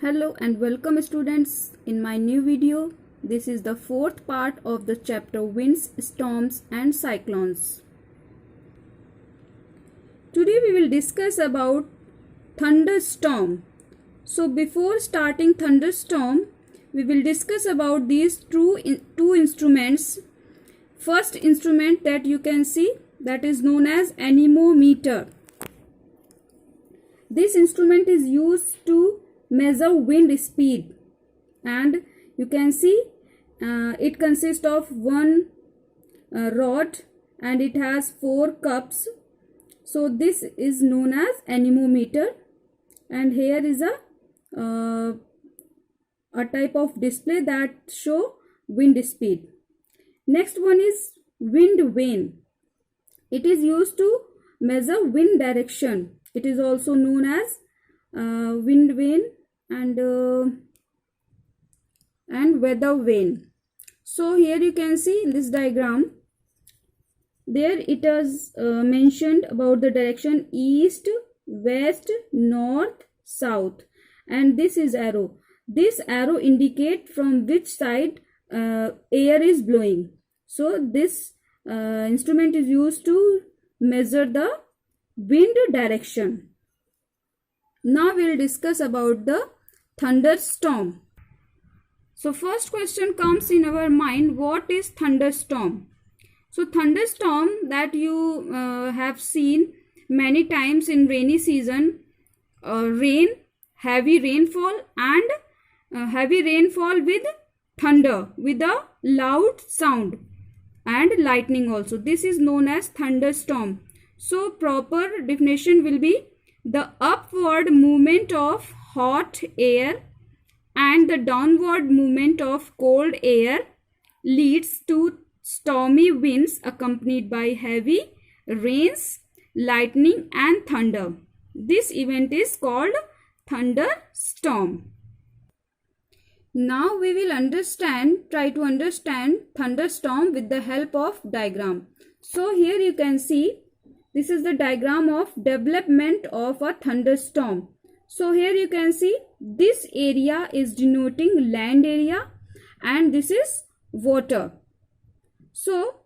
Hello and welcome students in my new video. This is the fourth part of the chapter Winds, Storms and Cyclones. Today we will discuss about thunderstorm. So before starting thunderstorm, we will discuss about these two instruments. First instrument that you can see, that is known as anemometer. This instrument is used to measure wind speed, and you can see it consists of one rod and it has 4 cups. So this is known as anemometer, and here is a type of display that show wind speed. Next one is wind vane. It is used to measure wind direction. It is also known as wind vane and weather vane. So here you can see in this diagram, there it is mentioned about the direction east, west, north, south, and this is arrow. This arrow indicate from which side air is blowing. So this instrument is used to measure the wind direction. Now we will discuss about the thunderstorm. So first question comes in our mind, what is thunderstorm? So thunderstorm that you have seen many times in rainy season, rain, heavy rainfall, and heavy rainfall with thunder, with a loud sound, and lightning also. This is known as thunderstorm. So proper definition will be the upward movement of hot air and the downward movement of cold air leads to stormy winds accompanied by heavy rains, lightning and thunder. This event is called thunderstorm. Now we will try to understand thunderstorm with the help of diagram. So here you can see, this is the diagram of development of a thunderstorm. So here you can see this area is denoting land area and this is water. So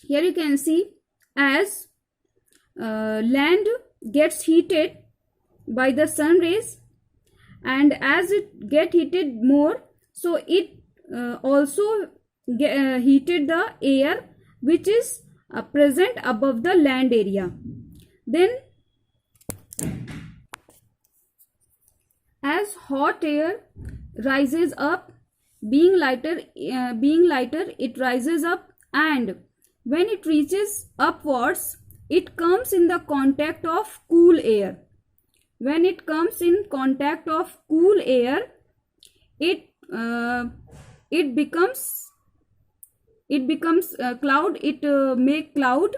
here you can see, as land gets heated by the sun rays, and as it get heated more, so it also heated the air which is present above the land area. Then as hot air rises up, being lighter it rises up, and when it reaches upwards, it comes in the contact of cool air. When it comes in contact of cool air, it becomes cloud. It make cloud.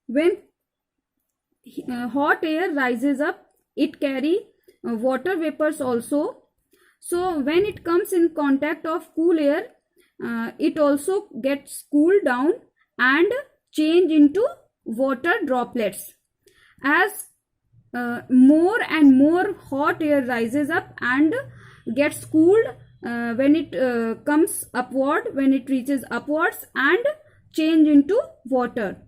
When hot air rises up, it carry water vapors also. So when it comes in contact of cool air, it also gets cooled down and change into water droplets. As more and more hot air rises up and gets cooled, when it comes upward, when it reaches upwards and change into water.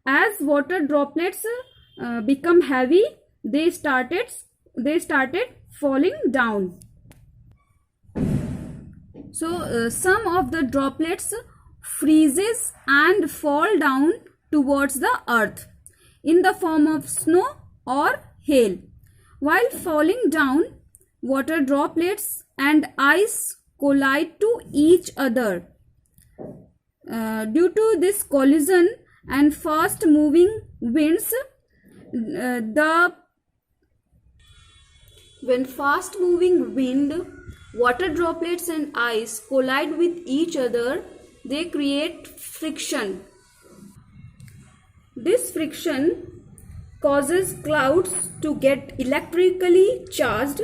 As water droplets become heavy, they started falling down. So some of the droplets freezes and fall down towards the earth in the form of snow or hail. While falling down, water droplets and ice collide to each other. Due to this collision and fast moving winds, when fast moving wind, water droplets and ice collide with each other, they create friction. This friction causes clouds to get electrically charged.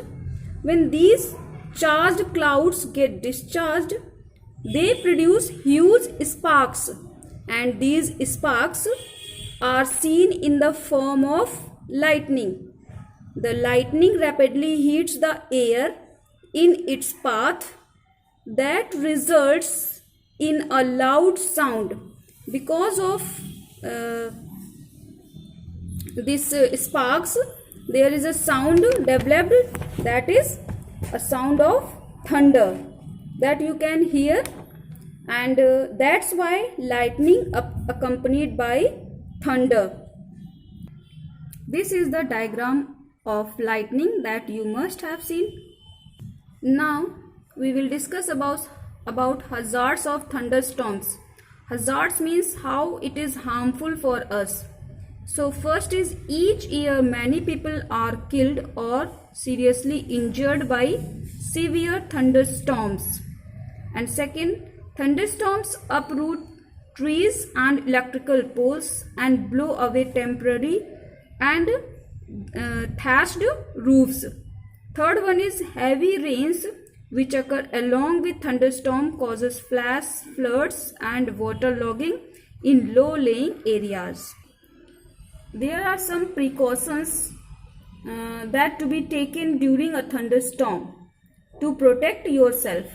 When these charged clouds get discharged, they produce huge sparks, and these sparks are seen in the form of lightning. the lightning rapidly heats the air in its path. That results in a loud sound. Because of this sparks, there is a sound developed, that is a sound of thunder that you can hear, and that's why lightning accompanied by thunder. This is the diagram of lightning that you must have seen. Now we will discuss about hazards of thunderstorms. Hazards means how it is harmful for us. So first is, each year many people are killed or seriously injured by severe thunderstorms. And second, thunderstorms uproot trees and electrical poles and blow away temporary and thatched roofs. Third one is, heavy rains which occur along with thunderstorm causes flash floods and waterlogging in low-lying areas. There are some precautions that to be taken during a thunderstorm to protect yourself.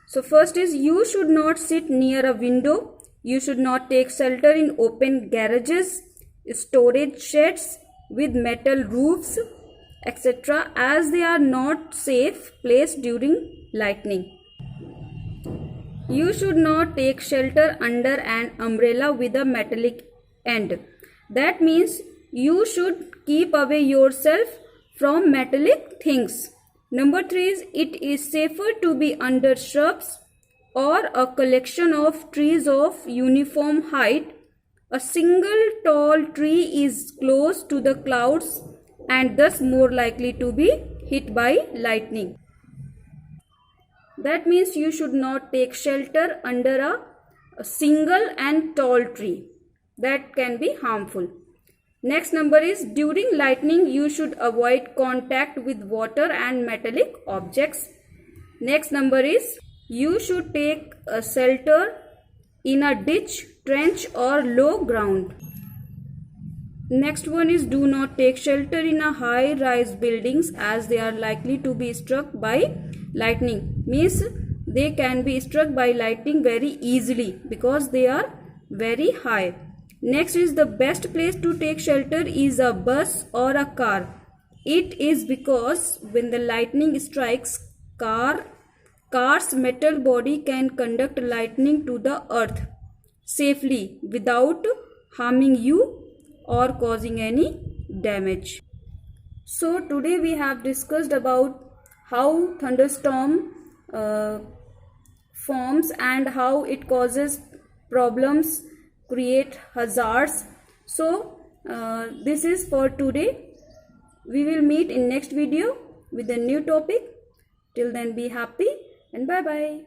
So first is, you should not sit near a window. You should not take shelter in open garages, storage sheds with metal roofs, etc., as they are not safe place during lightning. You should not take shelter under an umbrella with a metallic end. That means you should keep away yourself from metallic things. Number 3 is, it is safer to be under shrubs or a collection of trees of uniform height. A single tall tree is close to the clouds and thus more likely to be hit by lightning. That means you should not take shelter under a single and tall tree. That can be harmful. Next number is, during lightning you should avoid contact with water and metallic objects. Next number is, you should take a shelter in a ditch, trench or low ground. Next one is, do not take shelter in a high-rise buildings as they are likely to be struck by lightning. Means they can be struck by lightning very easily because they are very high. Next is, the best place to take shelter is a bus or a car. It is because when the lightning strikes car's metal body can conduct lightning to the earth safely without harming you or causing any damage. So today we have discussed about how thunderstorm forms and how it causes problems, create hazards. So this is for today. We will meet in next video with a new topic. Till then, be happy and bye bye.